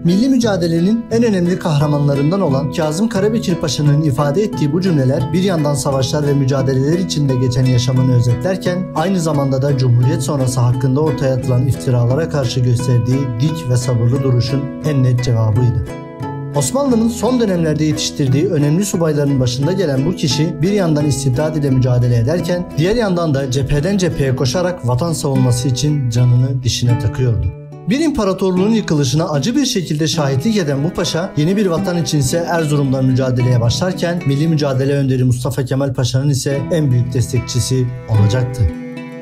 milli mücadelenin en önemli kahramanlarından olan Kazım Karabekir Paşa'nın ifade ettiği bu cümleler bir yandan savaşlar ve mücadeleler içinde geçen yaşamını özetlerken aynı zamanda da Cumhuriyet sonrası hakkında ortaya atılan iftiralara karşı gösterdiği dik ve sabırlı duruşun en net cevabıydı. Osmanlı'nın son dönemlerde yetiştirdiği önemli subayların başında gelen bu kişi bir yandan istibdad ile mücadele ederken diğer yandan da cepheden cepheye koşarak vatan savunması için canını dişine takıyordu. Bir imparatorluğun yıkılışına acı bir şekilde şahitlik eden bu paşa yeni bir vatan içinse Erzurum'dan mücadeleye başlarken milli mücadele önderi Mustafa Kemal Paşa'nın ise en büyük destekçisi olacaktı.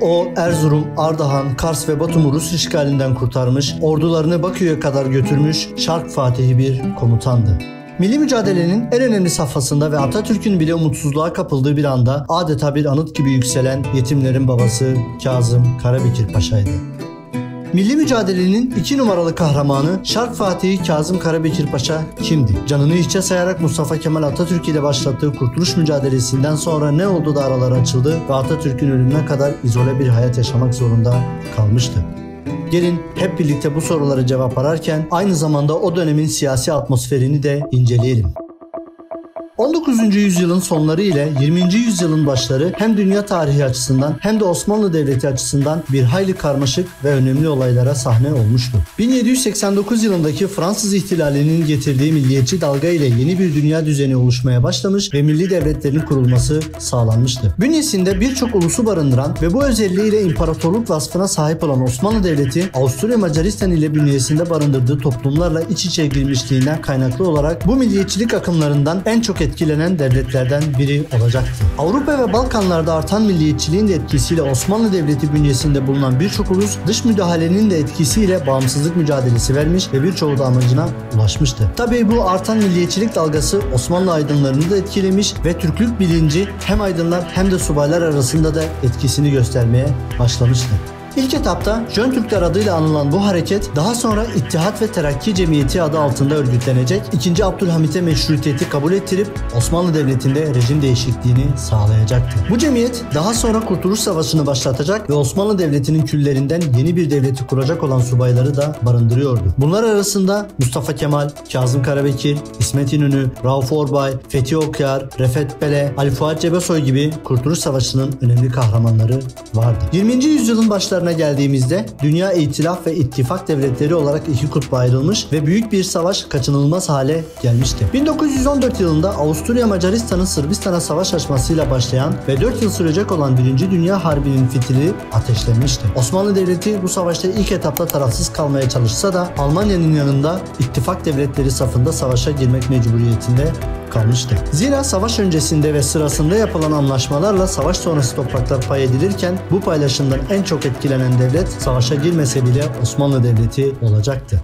O Erzurum, Ardahan, Kars ve Batum'u Rus işgalinden kurtarmış, ordularını Bakü'ye kadar götürmüş Şark Fatihi bir komutandı. Milli mücadelenin en önemli safhasında ve Atatürk'ün bile umutsuzluğa kapıldığı bir anda adeta bir anıt gibi yükselen yetimlerin babası Kazım Karabekir Paşa'ydı. Milli mücadelenin 2 numaralı kahramanı Şark Fatihi Kazım Karabekir Paşa kimdi? Canını hiçe sayarak Mustafa Kemal Atatürk ile başlattığı kurtuluş mücadelesinden sonra ne oldu da araları açıldı ve Atatürk'ün ölümüne kadar izole bir hayat yaşamak zorunda kalmıştı? Gelin hep birlikte bu sorulara cevap ararken aynı zamanda o dönemin siyasi atmosferini de inceleyelim. 19. yüzyılın sonları ile 20. yüzyılın başları hem dünya tarihi açısından hem de Osmanlı Devleti açısından bir hayli karmaşık ve önemli olaylara sahne olmuştu. 1789 yılındaki Fransız ihtilalinin getirdiği milliyetçi dalga ile yeni bir dünya düzeni oluşmaya başlamış ve milli devletlerin kurulması sağlanmıştı. Bünyesinde birçok ulusu barındıran ve bu özelliğiyle imparatorluk vasfına sahip olan Osmanlı Devleti, Avusturya Macaristan ile bünyesinde barındırdığı toplumlarla iç içe girmişliğinden kaynaklı olarak bu milliyetçilik akımlarından en çok etkilenen devletlerden biri olacaktı. Avrupa ve Balkanlarda artan milliyetçiliğin de etkisiyle Osmanlı Devleti bünyesinde bulunan birçok ulus dış müdahalenin de etkisiyle bağımsızlık mücadelesi vermiş ve birçoğu da amacına ulaşmıştı. Tabii bu artan milliyetçilik dalgası Osmanlı aydınlarını da etkilemiş ve Türklük bilinci hem aydınlar hem de subaylar arasında da etkisini göstermeye başlamıştı. İlk etapta Jön Türkler adıyla anılan bu hareket daha sonra İttihat ve Terakki Cemiyeti adı altında örgütlenecek, 2. Abdülhamit'e meşrutiyeti kabul ettirip Osmanlı Devleti'nde rejim değişikliğini sağlayacaktı. Bu cemiyet daha sonra Kurtuluş Savaşı'nı başlatacak ve Osmanlı Devleti'nin küllerinden yeni bir devleti kuracak olan subayları da barındırıyordu. Bunlar arasında Mustafa Kemal, Kazım Karabekir, İsmet İnönü, Rauf Orbay, Fethi Okyar, Refet Bele, Ali Fuat Cebesoy gibi Kurtuluş Savaşı'nın önemli kahramanları vardı. 20. yüzyılın başlarına geldiğimizde dünya itilaf ve ittifak devletleri olarak iki kutba ayrılmış ve büyük bir savaş kaçınılmaz hale gelmişti. 1914 yılında Avusturya Macaristan'ın Sırbistan'a savaş açmasıyla başlayan ve 4 yıl sürecek olan 1. Dünya Harbi'nin fitili ateşlenmişti. Osmanlı Devleti bu savaşta ilk etapta tarafsız kalmaya çalışsa da Almanya'nın yanında ittifak devletleri safında savaşa girmek mecburiyetinde kalmıştı. Zira savaş öncesinde ve sırasında yapılan anlaşmalarla savaş sonrası topraklar pay edilirken bu paylaşımdan en çok etkilenen devlet savaşa girmese bile Osmanlı Devleti olacaktı.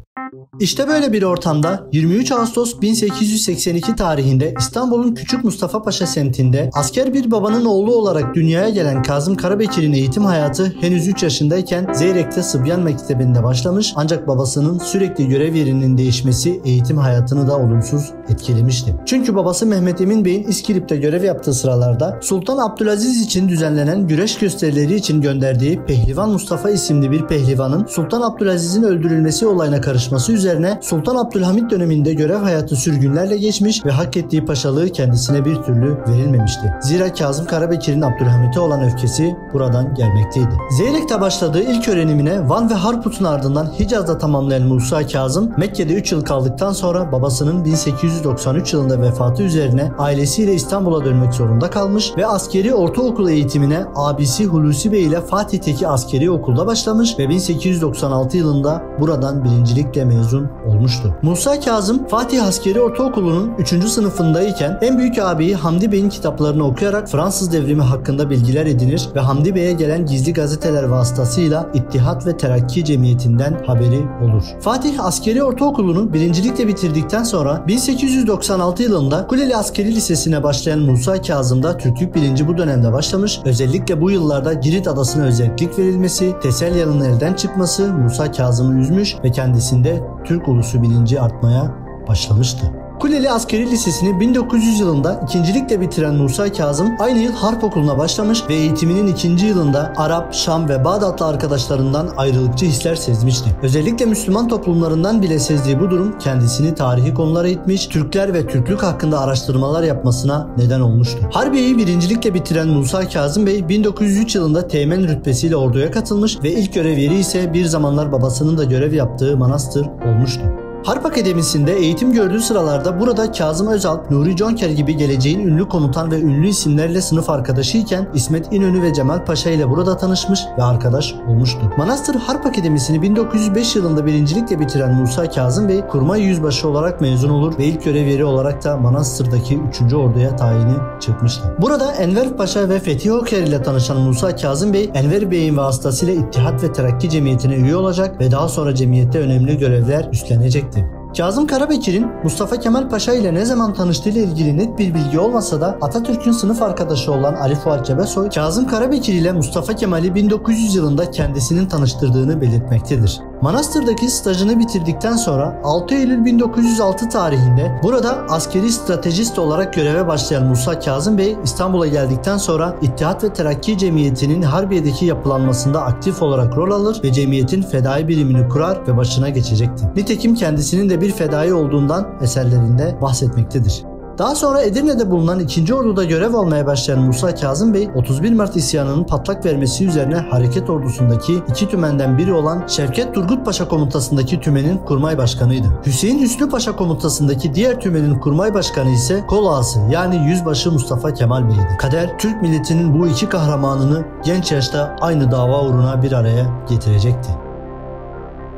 İşte böyle bir ortamda 23 Ağustos 1882 tarihinde İstanbul'un Küçük Mustafa Paşa semtinde asker bir babanın oğlu olarak dünyaya gelen Kazım Karabekir'in eğitim hayatı henüz 3 yaşındayken Zeyrek'te Sıbyan Mektebi'nde başlamış, ancak babasının sürekli görev yerinin değişmesi eğitim hayatını da olumsuz etkilemişti. Çünkü babası Mehmet Emin Bey'in İskilip'te görev yaptığı sıralarda Sultan Abdülaziz için düzenlenen güreş gösterileri için gönderdiği Pehlivan Mustafa isimli bir pehlivanın Sultan Abdülaziz'in öldürülmesi olayına karışması üzerine Sultan Abdülhamit döneminde görev hayatı sürgünlerle geçmiş ve hak ettiği paşalığı kendisine bir türlü verilmemişti. Zira Kazım Karabekir'in Abdülhamit'e olan öfkesi buradan gelmekteydi. Zeyrek'te başladığı ilk öğrenimine Van ve Harput'un ardından Hicaz'da tamamlayan Musa Kazım, Mekke'de 3 yıl kaldıktan sonra babasının 1893 yılında vefatı üzerine ailesiyle İstanbul'a dönmek zorunda kalmış ve askeri ortaokul eğitimine abisi Hulusi Bey ile Fatih'teki askeri okulda başlamış ve 1896 yılında buradan birincilikle mezun olmuştu. Musa Kazım, Fatih Askeri Ortaokulu'nun 3. sınıfındayken en büyük abiyi Hamdi Bey'in kitaplarını okuyarak Fransız devrimi hakkında bilgiler edinir ve Hamdi Bey'e gelen gizli gazeteler vasıtasıyla İttihat ve Terakki Cemiyeti'nden haberi olur. Fatih Askeri Ortaokulu'nu birincilikle bitirdikten sonra 1896 yılında Kuleli Askeri Lisesi'ne başlayan Musa Kazım da Türklük bilinci bu dönemde başlamış. Özellikle bu yıllarda Girit Adası'na özellik verilmesi, Teselya'nın elden çıkması Musa Kazım'ı üzmüş ve kendisinde Türk ulusu bilinci artmaya başlamıştı. Kuleli Askeri Lisesi'ni 1900 yılında ikincilikle bitiren Musa Kazım aynı yıl Harp Okulu'na başlamış ve eğitiminin ikinci yılında Arap, Şam ve Bağdatlı arkadaşlarından ayrılıkçı hisler sezmişti. Özellikle Müslüman toplumlarından bile sezdiği bu durum kendisini tarihi konulara itmiş, Türkler ve Türklük hakkında araştırmalar yapmasına neden olmuştu. Harbiye'yi birincilikle bitiren Musa Kazım Bey 1903 yılında teğmen rütbesiyle orduya katılmış ve ilk görev yeri ise bir zamanlar babasının da görev yaptığı manastır olmuştu. Harp Akademisi'nde eğitim gördüğü sıralarda burada Kazım Özalp, Nuri Conker gibi geleceğin ünlü komutan ve ünlü isimlerle sınıf arkadaşıyken İsmet İnönü ve Cemal Paşa ile burada tanışmış ve arkadaş olmuştu. Manastır Harp Akademisi'ni 1905 yılında birincilikle bitiren Musa Kazım Bey kurmay yüzbaşı olarak mezun olur ve ilk görev yeri olarak da Manastır'daki 3. Orduya tayini çıkmıştı. Burada Enver Paşa ve Fethi Hoker ile tanışan Musa Kazım Bey, Enver Bey'in vasıtasıyla İttihat ve Terakki Cemiyeti'ne üye olacak ve daha sonra cemiyette önemli görevler üstlenecekti. Kazım Karabekir'in Mustafa Kemal Paşa ile ne zaman tanıştığıyla ilgili net bir bilgi olmasa da Atatürk'ün sınıf arkadaşı olan Ali Fuat Cebesoy, Kazım Karabekir ile Mustafa Kemal'i 1900 yılında kendisinin tanıştırdığını belirtmektedir. Manastır'daki stajını bitirdikten sonra 6 Eylül 1906 tarihinde burada askeri stratejist olarak göreve başlayan Musa Kazım Bey, İstanbul'a geldikten sonra İttihat ve Terakki Cemiyeti'nin Harbiye'deki yapılanmasında aktif olarak rol alır ve cemiyetin fedai birimini kurar ve başına geçecekti. Nitekim kendisinin de bir fedai olduğundan eserlerinde bahsetmektedir. Daha sonra Edirne'de bulunan 2. Ordu'da görev almaya başlayan Musa Kazım Bey, 31 Mart isyanının patlak vermesi üzerine hareket ordusundaki 2 tümenden biri olan Şevket Turgut Paşa komutasındaki tümenin kurmay başkanıydı. Hüseyin Hüsnü Paşa komutasındaki diğer tümenin kurmay başkanı ise kol ağası yani yüzbaşı Mustafa Kemal Bey'di. Kader, Türk milletinin bu iki kahramanını genç yaşta aynı dava uğruna bir araya getirecekti.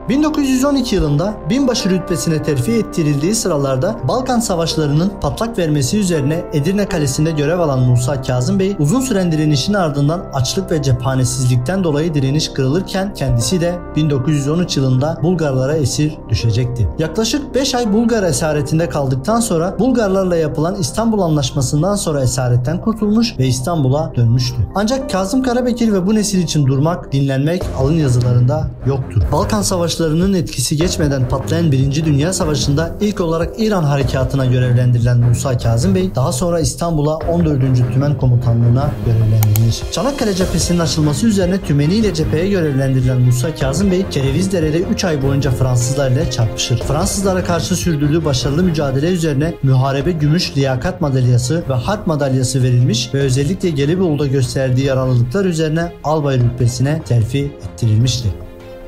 1912 yılında binbaşı rütbesine terfi ettirildiği sıralarda Balkan Savaşları'nın patlak vermesi üzerine Edirne Kalesi'nde görev alan Musa Kazım Bey, uzun süren direnişin ardından açlık ve cephanesizlikten dolayı direniş kırılırken kendisi de 1913 yılında Bulgarlara esir düşecekti. Yaklaşık 5 ay Bulgar esaretinde kaldıktan sonra Bulgarlarla yapılan İstanbul Anlaşması'ndan sonra esaretten kurtulmuş ve İstanbul'a dönmüştü. Ancak Kazım Karabekir ve bu nesil için durmak, dinlenmek alın yazılarında yoktur. Balkan Savaşları'nın etkisi geçmeden patlayan 1. Dünya Savaşı'nda ilk olarak İran Harekatı'na görevlendirilen Musa Kazım Bey, daha sonra İstanbul'a 14. Tümen Komutanlığı'na görevlendirilir. Çanakkale cephesinin açılması üzerine tümeniyle cepheye görevlendirilen Musa Kazım Bey, Kerevizdere'de 3 ay boyunca Fransızlar ile çarpışır. Fransızlara karşı sürdürdüğü başarılı mücadele üzerine Muharebe Gümüş Liyakat Madalyası ve Harp Madalyası verilmiş ve özellikle Gelibolu'da gösterdiği yararlılıklar üzerine albay rütbesine terfi ettirilmişti.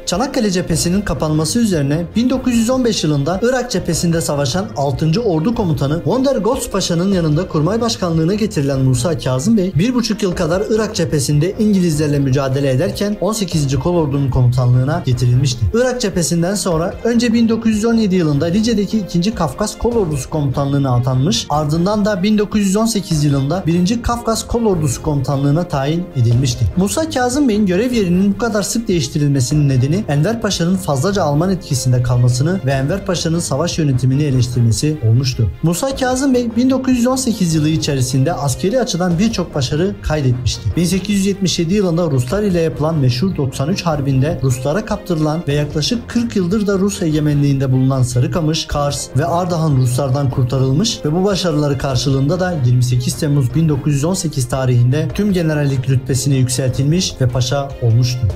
Çanakkale cephesinin kapanması üzerine 1915 yılında Irak cephesinde savaşan 6. Ordu Komutanı Wonder Gotz Paşa'nın yanında kurmay başkanlığına getirilen Musa Kazım Bey, 1,5 yıl kadar Irak cephesinde İngilizlerle mücadele ederken 18. Kolordu'nun komutanlığına getirilmişti. Irak cephesinden sonra önce 1917 yılında Lice'deki 2. Kafkas Kolordusu komutanlığına atanmış, ardından da 1918 yılında 1. Kafkas Kolordusu komutanlığına tayin edilmişti. Musa Kazım Bey'in görev yerinin bu kadar sık değiştirilmesinin nedeni Enver Paşa'nın fazlaca Alman etkisinde kalmasını ve Enver Paşa'nın savaş yönetimini eleştirmesi olmuştu. Musa Kazım Bey 1918 yılı içerisinde askeri açıdan birçok başarı kaydetmişti. 1877 yılında Ruslar ile yapılan meşhur 93 Harbi'nde Ruslara kaptırılan ve yaklaşık 40 yıldır da Rus egemenliğinde bulunan Sarıkamış, Kars ve Ardahan Ruslardan kurtarılmış ve bu başarıları karşılığında da 28 Temmuz 1918 tarihinde tüm generallik rütbesine yükseltilmiş ve paşa olmuştu.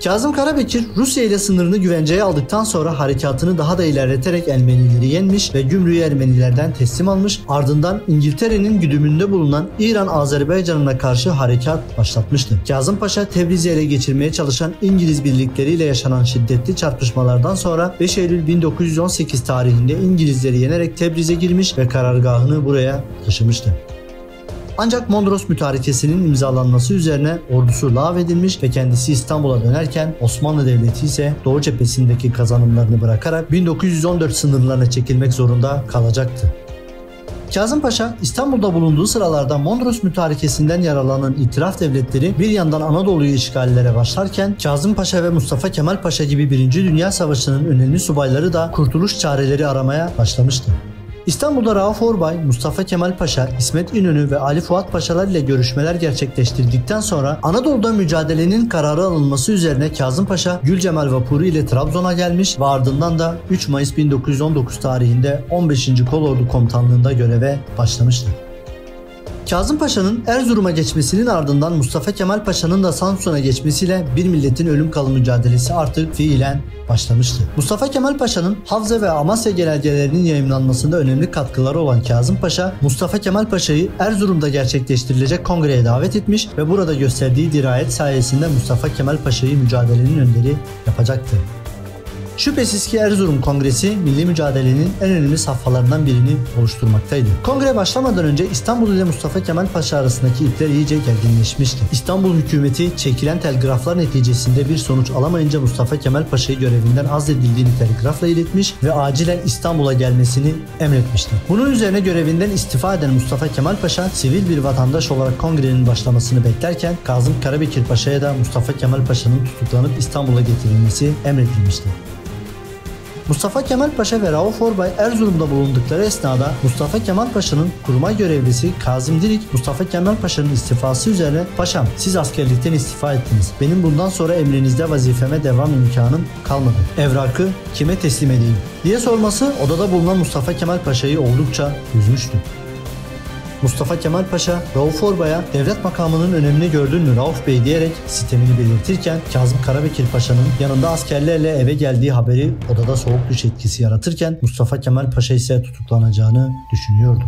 Kazım Karabekir, Rusya ile sınırını güvenceye aldıktan sonra harekatını daha da ilerleterek Ermenileri yenmiş ve Gümrüğü Ermenilerden teslim almış, ardından İngiltere'nin güdümünde bulunan İran Azerbaycan'ına karşı harekat başlatmıştı. Kazım Paşa, Tebriz'i ele geçirmeye çalışan İngiliz birlikleriyle yaşanan şiddetli çarpışmalardan sonra 5 Eylül 1918 tarihinde İngilizleri yenerek Tebriz'e girmiş ve karargahını buraya taşımıştı. Ancak Mondros Mütarekesi'nin imzalanması üzerine ordusu lağvedilmiş ve kendisi İstanbul'a dönerken Osmanlı Devleti ise Doğu cephesindeki kazanımlarını bırakarak 1914 sınırlarına çekilmek zorunda kalacaktı. Kazım Paşa İstanbul'da bulunduğu sıralarda Mondros Mütarekesi'nden yararlanan itiraf devletleri bir yandan Anadolu'yu işgallere başlarken Kazım Paşa ve Mustafa Kemal Paşa gibi 1. Dünya Savaşı'nın önemli subayları da kurtuluş çareleri aramaya başlamıştı. İstanbul'da Rauf Orbay, Mustafa Kemal Paşa, İsmet İnönü ve Ali Fuat Paşalar ile görüşmeler gerçekleştirdikten sonra Anadolu'da mücadelenin kararı alınması üzerine Kazım Paşa, Gülcemal vapuru ile Trabzon'a gelmiş ve ardından da 3 Mayıs 1919 tarihinde 15. Kolordu Komutanlığı'nda göreve başlamıştır. Kazım Paşa'nın Erzurum'a geçmesinin ardından Mustafa Kemal Paşa'nın da Samsun'a geçmesiyle bir milletin ölüm kalım mücadelesi artık fiilen başlamıştı. Mustafa Kemal Paşa'nın Havza ve Amasya genelgelerinin yayımlanmasında önemli katkıları olan Kazım Paşa, Mustafa Kemal Paşa'yı Erzurum'da gerçekleştirilecek kongreye davet etmiş ve burada gösterdiği dirayet sayesinde Mustafa Kemal Paşa'yı mücadelenin önderi yapacaktı. Şüphesiz ki Erzurum Kongresi milli mücadelenin en önemli safhalarından birini oluşturmaktaydı. Kongre başlamadan önce İstanbul ile Mustafa Kemal Paşa arasındaki ipler iyice gerginleşmişti. İstanbul hükümeti çekilen telgraflar neticesinde bir sonuç alamayınca Mustafa Kemal Paşa'yı görevinden azledildiğini telgrafla iletmiş ve acilen İstanbul'a gelmesini emretmişti. Bunun üzerine görevinden istifa eden Mustafa Kemal Paşa sivil bir vatandaş olarak kongrenin başlamasını beklerken Kazım Karabekir Paşa'ya da Mustafa Kemal Paşa'nın tutuklanıp İstanbul'a getirilmesi emredilmişti. Mustafa Kemal Paşa ve Rauf Orbay Erzurum'da bulundukları esnada Mustafa Kemal Paşa'nın kurmay görevlisi Kazım Dirik, Mustafa Kemal Paşa'nın istifası üzerine "Paşam, siz askerlikten istifa ettiniz. Benim bundan sonra emrinizde vazifeme devam imkanım kalmadı. Evrakı kime teslim edeyim?" diye sorması odada bulunan Mustafa Kemal Paşa'yı oldukça üzmüştü. Mustafa Kemal Paşa, Rauf Orbay'a "Devlet makamının önemini gördün mü Rauf Bey?" diyerek sitemini belirtirken Kazım Karabekir Paşa'nın yanında askerlerle eve geldiği haberi odada soğuk duş etkisi yaratırken Mustafa Kemal Paşa ise tutuklanacağını düşünüyordu.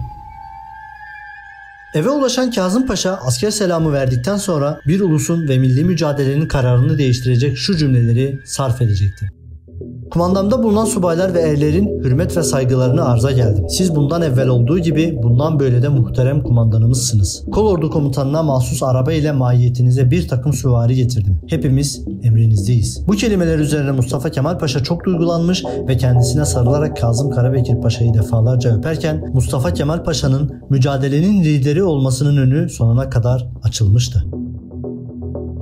Eve ulaşan Kazım Paşa asker selamı verdikten sonra bir ulusun ve milli mücadelenin kararını değiştirecek şu cümleleri sarf edecekti. "Kumandamda bulunan subaylar ve erlerin hürmet ve saygılarını arza geldim. Siz bundan evvel olduğu gibi bundan böyle de muhterem kumandanımızsınız. Kolordu komutanına mahsus araba ile mahiyetinize bir takım süvari getirdim. Hepimiz emrinizdeyiz." Bu kelimeler üzerine Mustafa Kemal Paşa çok duygulanmış ve kendisine sarılarak Kazım Karabekir Paşa'yı defalarca öperken Mustafa Kemal Paşa'nın mücadelenin lideri olmasının önü sonuna kadar açılmıştı.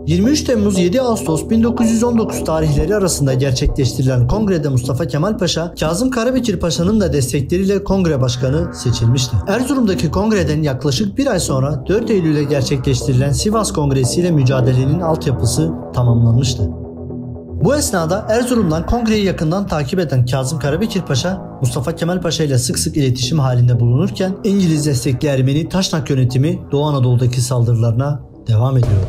23 Temmuz 7 Ağustos 1919 tarihleri arasında gerçekleştirilen kongrede Mustafa Kemal Paşa, Kazım Karabekir Paşa'nın da destekleriyle kongre başkanı seçilmişti. Erzurum'daki kongreden yaklaşık bir ay sonra 4 Eylül'e gerçekleştirilen Sivas Kongresi ile mücadelenin altyapısı tamamlanmıştı. Bu esnada Erzurum'dan kongreyi yakından takip eden Kazım Karabekir Paşa, Mustafa Kemal Paşa ile sık sık iletişim halinde bulunurken İngiliz destekli Ermeni Taşnak yönetimi Doğu Anadolu'daki saldırılarına devam ediyordu.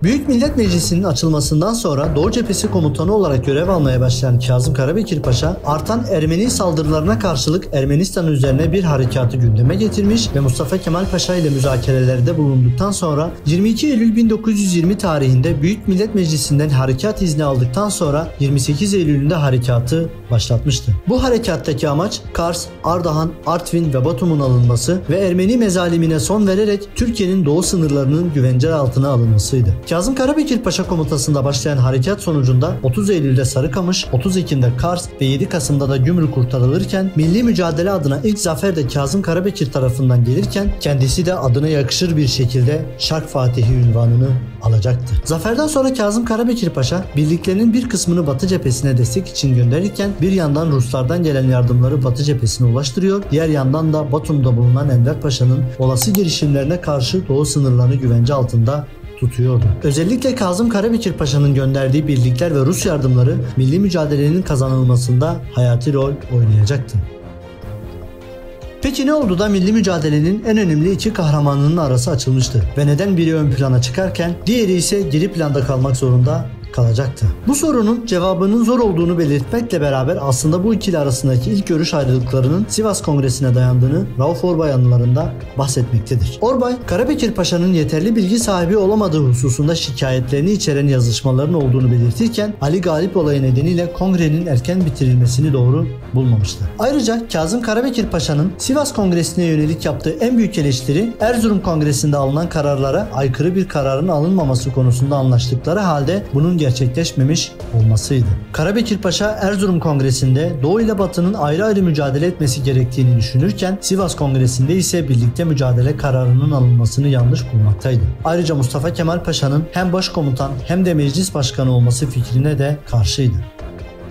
Büyük Millet Meclisi'nin açılmasından sonra Doğu Cephesi Komutanı olarak görev almaya başlayan Kazım Karabekir Paşa, artan Ermeni saldırılarına karşılık Ermenistan üzerine bir harekatı gündeme getirmiş ve Mustafa Kemal Paşa ile müzakerelerde bulunduktan sonra 22 Eylül 1920 tarihinde Büyük Millet Meclisi'nden harekat izni aldıktan sonra 28 Eylül'ünde harekatı başlatmıştı. Bu harekattaki amaç Kars, Ardahan, Artvin ve Batum'un alınması ve Ermeni mezalimine son vererek Türkiye'nin doğu sınırlarının güvence altına alınmasıydı. Kazım Karabekir Paşa komutasında başlayan harekat sonucunda 30 Eylül'de Sarıkamış, 30 Ekim'de Kars ve 7 Kasım'da da Gümrük kurtarılırken milli mücadele adına ilk zafer de Kazım Karabekir tarafından gelirken kendisi de adına yakışır bir şekilde Şark Fatihi unvanını alacaktı. Zaferden sonra Kazım Karabekir Paşa birliklerinin bir kısmını Batı cephesine destek için gönderirken bir yandan Ruslardan gelen yardımları Batı cephesine ulaştırıyor, diğer yandan da Batum'da bulunan Enver Paşa'nın olası girişimlerine karşı doğu sınırlarını güvence altında tutuyordu. Özellikle Kazım Karabekir Paşa'nın gönderdiği birlikler ve Rus yardımları milli mücadelenin kazanılmasında hayati rol oynayacaktı. Peki ne oldu da milli mücadelenin en önemli iki kahramanının arası açılmıştı ve neden biri ön plana çıkarken diğeri ise geri planda kalmak zorunda kalacaktı? Bu sorunun cevabının zor olduğunu belirtmekle beraber aslında bu ikili arasındaki ilk görüş ayrılıklarının Sivas Kongresi'ne dayandığını Rauf Orbay anılarında bahsetmektedir. Orbay, Karabekir Paşa'nın yeterli bilgi sahibi olamadığı hususunda şikayetlerini içeren yazışmaların olduğunu belirtirken Ali Galip olayı nedeniyle kongrenin erken bitirilmesini doğru bulmamıştı. Ayrıca Kazım Karabekir Paşa'nın Sivas Kongresi'ne yönelik yaptığı en büyük eleştiri Erzurum Kongresi'nde alınan kararlara aykırı bir kararın alınmaması konusunda anlaştıkları halde bunun gerçekleşmemiş olmasıydı. Karabekir Paşa Erzurum Kongresi'nde Doğu ile Batı'nın ayrı ayrı mücadele etmesi gerektiğini düşünürken Sivas Kongresi'nde ise birlikte mücadele kararının alınmasını yanlış bulmaktaydı. Ayrıca Mustafa Kemal Paşa'nın hem başkomutan hem de meclis başkanı olması fikrine de karşıydı.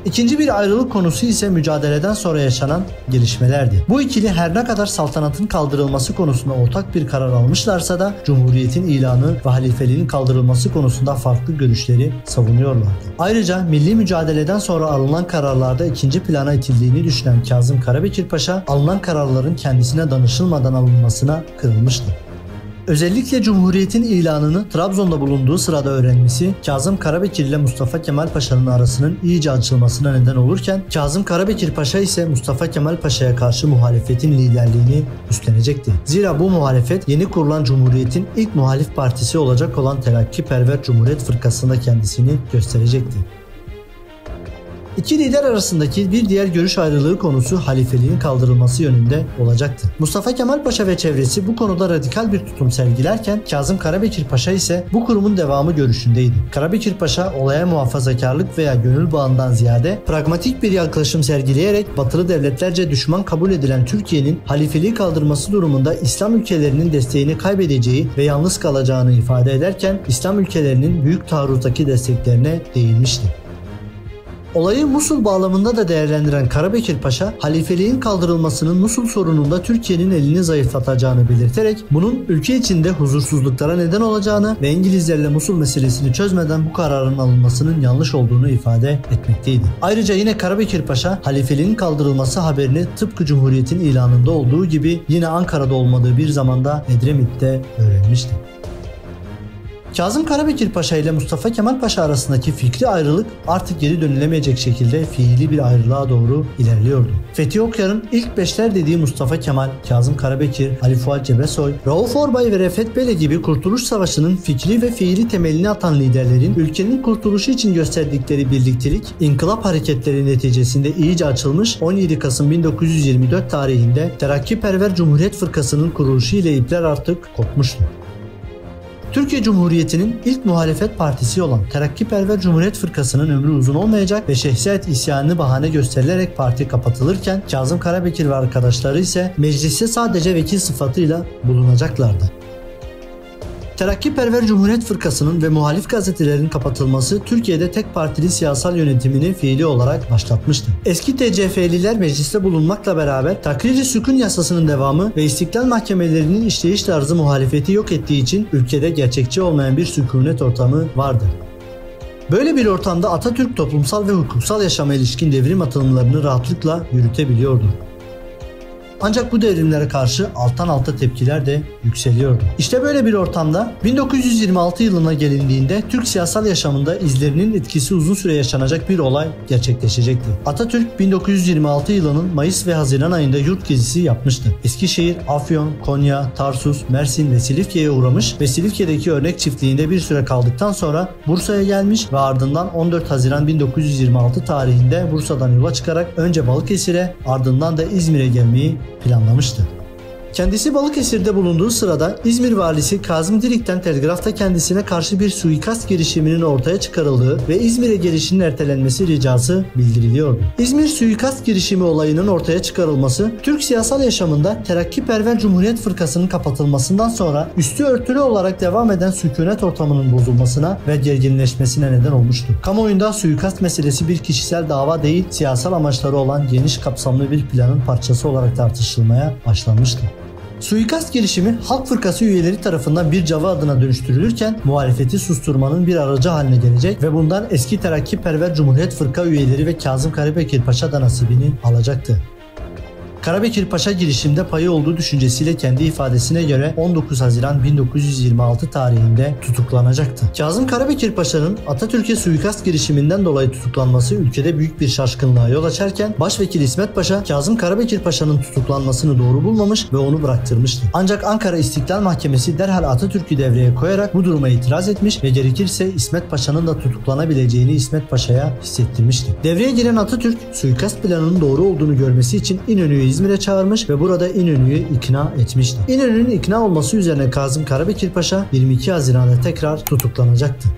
İkinci bir ayrılık konusu ise mücadeleden sonra yaşanan gelişmelerdi. Bu ikili her ne kadar saltanatın kaldırılması konusunda ortak bir karar almışlarsa da Cumhuriyet'in ilanı ve halifeliğin kaldırılması konusunda farklı görüşleri savunuyorlardı. Ayrıca milli mücadeleden sonra alınan kararlarda ikinci plana itildiğini düşünen Kazım Karabekir Paşa, alınan kararların kendisine danışılmadan alınmasına kırılmıştı. Özellikle Cumhuriyet'in ilanını Trabzon'da bulunduğu sırada öğrenmesi Kazım Karabekir ile Mustafa Kemal Paşa'nın arasının iyice açılmasına neden olurken, Kazım Karabekir Paşa ise Mustafa Kemal Paşa'ya karşı muhalefetin liderliğini üstlenecekti. Zira bu muhalefet yeni kurulan Cumhuriyet'in ilk muhalif partisi olacak olan Terakkiperver Cumhuriyet Fırkası'nda kendisini gösterecekti. İki lider arasındaki bir diğer görüş ayrılığı konusu halifeliğin kaldırılması yönünde olacaktı. Mustafa Kemal Paşa ve çevresi bu konuda radikal bir tutum sergilerken Kazım Karabekir Paşa ise bu kurumun devamı görüşündeydi. Karabekir Paşa olaya muhafazakarlık veya gönül bağından ziyade pragmatik bir yaklaşım sergileyerek batılı devletlerce düşman kabul edilen Türkiye'nin halifeliği kaldırması durumunda İslam ülkelerinin desteğini kaybedeceği ve yalnız kalacağını ifade ederken İslam ülkelerinin büyük taarruzdaki desteklerine değinmişti. Olayı Musul bağlamında da değerlendiren Karabekir Paşa, halifeliğin kaldırılmasının Musul sorununda Türkiye'nin elini zayıflatacağını belirterek bunun ülke içinde huzursuzluklara neden olacağını ve İngilizlerle Musul meselesini çözmeden bu kararın alınmasının yanlış olduğunu ifade etmekteydi. Ayrıca yine Karabekir Paşa, halifeliğin kaldırılması haberini tıpkı Cumhuriyet'in ilanında olduğu gibi yine Ankara'da olmadığı bir zamanda Edremit'te öğrenmişti. Kazım Karabekir Paşa ile Mustafa Kemal Paşa arasındaki fikri ayrılık artık geri dönülemeyecek şekilde fiili bir ayrılığa doğru ilerliyordu. Fethi Okyar'ın ilk beşler dediği Mustafa Kemal, Kazım Karabekir, Ali Fuat Cebesoy, Rauf Orbay ve Refet Bele gibi Kurtuluş Savaşı'nın fikri ve fiili temelini atan liderlerin ülkenin kurtuluşu için gösterdikleri birliktelik, inkılap hareketleri neticesinde iyice açılmış, 17 Kasım 1924 tarihinde Terakkiperver Cumhuriyet Fırkası'nın kuruluşu ile ipler artık kopmuştu. Türkiye Cumhuriyeti'nin ilk muhalefet partisi olan Terakkiperver Cumhuriyet Fırkası'nın ömrü uzun olmayacak ve Şehzade isyanını bahane gösterilerek parti kapatılırken Kazım Karabekir ve arkadaşları ise mecliste sadece vekil sıfatıyla bulunacaklardı. Terakkiperver Cumhuriyet Fırkası'nın ve muhalif gazetelerin kapatılması Türkiye'de tek partili siyasal yönetimini fiili olarak başlatmıştı. Eski TCF'liler mecliste bulunmakla beraber Takrir-i Sükun yasasının devamı ve istiklal mahkemelerinin işleyiş tarzı muhalefeti yok ettiği için ülkede gerçekçi olmayan bir sükunet ortamı vardı. Böyle bir ortamda Atatürk toplumsal ve hukuksal yaşama ilişkin devrim atılımlarını rahatlıkla yürütebiliyordu. Ancak bu devrimlere karşı alttan alta tepkiler de yükseliyordu. İşte böyle bir ortamda 1926 yılına gelindiğinde Türk siyasal yaşamında izlerinin etkisi uzun süre yaşanacak bir olay gerçekleşecekti. Atatürk 1926 yılının Mayıs ve Haziran ayında yurt gezisi yapmıştı. Eskişehir, Afyon, Konya, Tarsus, Mersin ve Silifke'ye uğramış ve Silifke'deki örnek çiftliğinde bir süre kaldıktan sonra Bursa'ya gelmiş ve ardından 14 Haziran 1926 tarihinde Bursa'dan yola çıkarak önce Balıkesir'e ardından da İzmir'e gelmeyi planlamıştı. Kendisi Balıkesir'de bulunduğu sırada İzmir valisi Kazım Dirik'ten telgrafta kendisine karşı bir suikast girişiminin ortaya çıkarıldığı ve İzmir'e gelişinin ertelenmesi ricası bildiriliyordu. İzmir suikast girişimi olayının ortaya çıkarılması Türk siyasal yaşamında Terakkiperver Cumhuriyet Fırkası'nın kapatılmasından sonra üstü örtülü olarak devam eden sükunet ortamının bozulmasına ve gerginleşmesine neden olmuştu. Kamuoyunda suikast meselesi bir kişisel dava değil, siyasal amaçları olan geniş kapsamlı bir planın parçası olarak tartışılmaya başlanmıştı. Suikast girişimi Halk Fırkası üyeleri tarafından bir cava adına dönüştürülürken muhalefeti susturmanın bir aracı haline gelecek ve bundan eski Terakkiperver Cumhuriyet Fırka üyeleri ve Kazım Karabekir Paşa da nasibini alacaktı. Karabekir Paşa girişimde payı olduğu düşüncesiyle kendi ifadesine göre 19 Haziran 1926 tarihinde tutuklanacaktı. Kazım Karabekir Paşa'nın Atatürk'e suikast girişiminden dolayı tutuklanması ülkede büyük bir şaşkınlığa yol açarken Başvekil İsmet Paşa, Kazım Karabekir Paşa'nın tutuklanmasını doğru bulmamış ve onu bıraktırmıştı. Ancak Ankara İstiklal Mahkemesi derhal Atatürk'ü devreye koyarak bu duruma itiraz etmiş ve gerekirse İsmet Paşa'nın da tutuklanabileceğini İsmet Paşa'ya hissettirmişti. Devreye giren Atatürk, suikast planının doğru olduğunu görmesi için İnönü'yü İzmir'e çağırmış ve burada İnönü'yü ikna etmişti. İnönü'nün ikna olması üzerine Kazım Karabekir Paşa 22 Haziran'da tekrar tutuklanacaktı.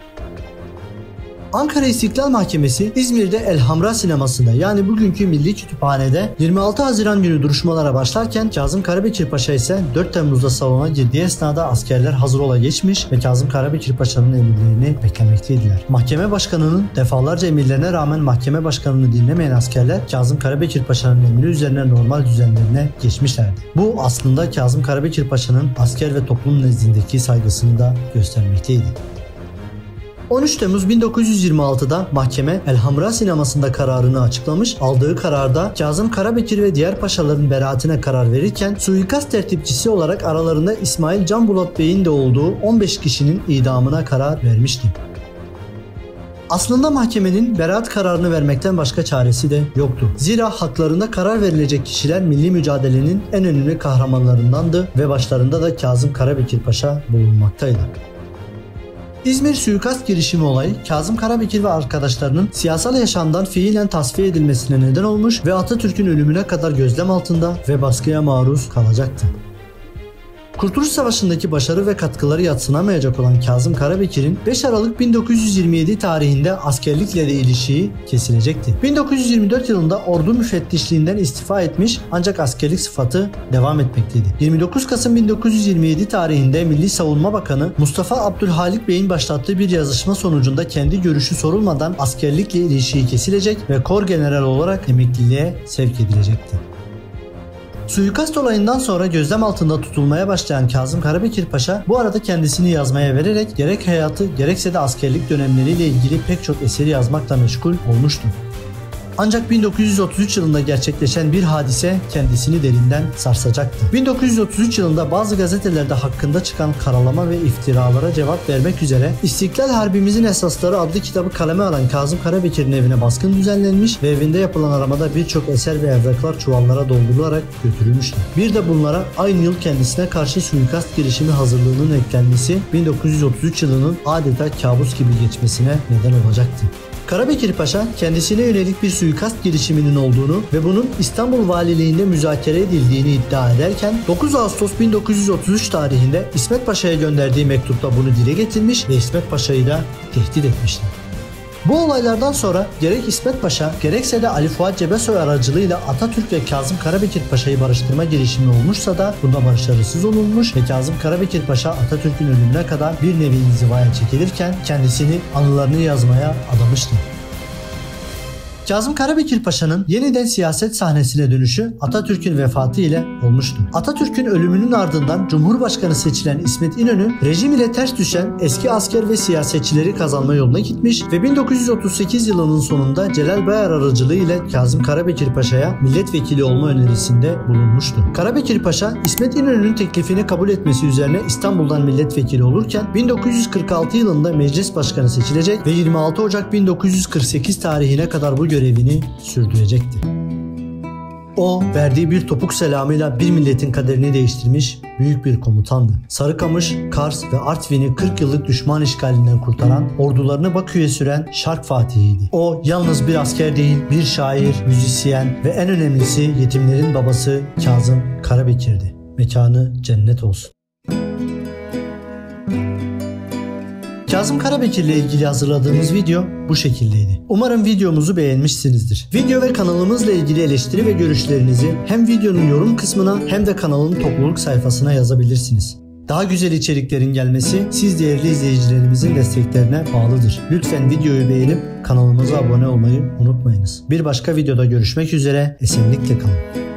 Ankara İstiklal Mahkemesi İzmir'de Elhamra Sineması'nda yani bugünkü Milli Kütüphane'de 26 Haziran günü duruşmalara başlarken Kazım Karabekir Paşa ise 4 Temmuz'da salona girdiği esnada askerler hazır ola geçmiş ve Kazım Karabekir Paşa'nın emirlerini beklemekteydiler. Mahkeme başkanının defalarca emirlerine rağmen mahkeme başkanını dinlemeyen askerler Kazım Karabekir Paşa'nın emri üzerine normal düzenlerine geçmişlerdi. Bu aslında Kazım Karabekir Paşa'nın asker ve toplum nezdindeki saygısını da göstermekteydi. 13 Temmuz 1926'da mahkeme Elhamra Sineması'nda kararını açıklamış. Aldığı kararda Kazım Karabekir ve diğer paşaların beraatine karar verirken suikast tertipçisi olarak aralarında İsmail Can Bulat Bey'in de olduğu 15 kişinin idamına karar vermişti. Aslında mahkemenin beraat kararını vermekten başka çaresi de yoktu. Zira haklarında karar verilecek kişiler milli mücadelenin en önemli kahramanlarındandı ve başlarında da Kazım Karabekir Paşa bulunmaktaydı. İzmir suikast girişimi olayı Kazım Karabekir ve arkadaşlarının siyasal yaşamdan fiilen tasfiye edilmesine neden olmuş ve Atatürk'ün ölümüne kadar gözlem altında ve baskıya maruz kalacaktı. Kurtuluş Savaşı'ndaki başarı ve katkıları yadsınamayacak olan Kazım Karabekir'in 5 Aralık 1927 tarihinde askerlikle de ilişiği kesilecekti. 1924 yılında ordu müfettişliğinden istifa etmiş ancak askerlik sıfatı devam etmekteydi. 29 Kasım 1927 tarihinde Milli Savunma Bakanı Mustafa Abdülhalik Bey'in başlattığı bir yazışma sonucunda kendi görüşü sorulmadan askerlikle ilişiği kesilecek ve kor general olarak emekliliğe sevk edilecekti. Suikast olayından sonra gözlem altında tutulmaya başlayan Kazım Karabekir Paşa bu arada kendisini yazmaya vererek gerek hayatı gerekse de askerlik dönemleriyle ilgili pek çok eseri yazmakla meşgul olmuştu. Ancak 1933 yılında gerçekleşen bir hadise kendisini derinden sarsacaktı. 1933 yılında bazı gazetelerde hakkında çıkan karalama ve iftiralara cevap vermek üzere İstiklal Harbimizin Esasları adlı kitabı kaleme alan Kazım Karabekir'in evine baskın düzenlenmiş ve evinde yapılan aramada birçok eser ve evraklar çuvallara doldurularak götürülmüştü. Bir de bunlara aynı yıl kendisine karşı suikast girişimi hazırlığının eklenmesi 1933 yılının adeta kabus gibi geçmesine neden olacaktı. Karabekir Paşa kendisine yönelik bir suikast girişiminin olduğunu ve bunun İstanbul Valiliğinde müzakere edildiğini iddia ederken 9 Ağustos 1933 tarihinde İsmet Paşa'ya gönderdiği mektupta bunu dile getirmiş ve İsmet Paşa'yı da tehdit etmişti. Bu olaylardan sonra gerek İsmet Paşa gerekse de Ali Fuat Cebesoy aracılığıyla Atatürk ve Kazım Karabekir Paşa'yı barıştırma girişimi olmuşsa da bunda başarısız olunmuş ve Kazım Karabekir Paşa Atatürk'ün ölümüne kadar bir nevi inzivaya çekilirken kendisini anılarını yazmaya adamıştı. Kazım Karabekir Paşa'nın yeniden siyaset sahnesine dönüşü Atatürk'ün vefatı ile olmuştu. Atatürk'ün ölümünün ardından Cumhurbaşkanı seçilen İsmet İnönü rejim ile ters düşen eski asker ve siyasetçileri kazanma yoluna gitmiş ve 1938 yılının sonunda Celal Bayar aracılığı ile Kazım Karabekir Paşa'ya milletvekili olma önerisinde bulunmuştu. Karabekir Paşa İsmet İnönü'nün teklifini kabul etmesi üzerine İstanbul'dan milletvekili olurken 1946 yılında meclis başkanı seçilecek ve 26 Ocak 1948 tarihine kadar bu görevini sürdürecekti. O, verdiği bir topuk selamıyla bir milletin kaderini değiştirmiş büyük bir komutandı. Sarıkamış, Kars ve Artvin'i 40 yıllık düşman işgalinden kurtaran, ordularını Bakü'ye süren Şark Fatihiydi. O, yalnız bir asker değil, bir şair, müzisyen ve en önemlisi yetimlerin babası Kazım Karabekir'di. Mekanı cennet olsun. Kazım Karabekir ile ilgili hazırladığımız video bu şekildeydi. Umarım videomuzu beğenmişsinizdir. Video ve kanalımızla ilgili eleştiri ve görüşlerinizi hem videonun yorum kısmına hem de kanalın topluluk sayfasına yazabilirsiniz. Daha güzel içeriklerin gelmesi siz değerli izleyicilerimizin desteklerine bağlıdır. Lütfen videoyu beğenip kanalımıza abone olmayı unutmayınız. Bir başka videoda görüşmek üzere, esenlikle kalın.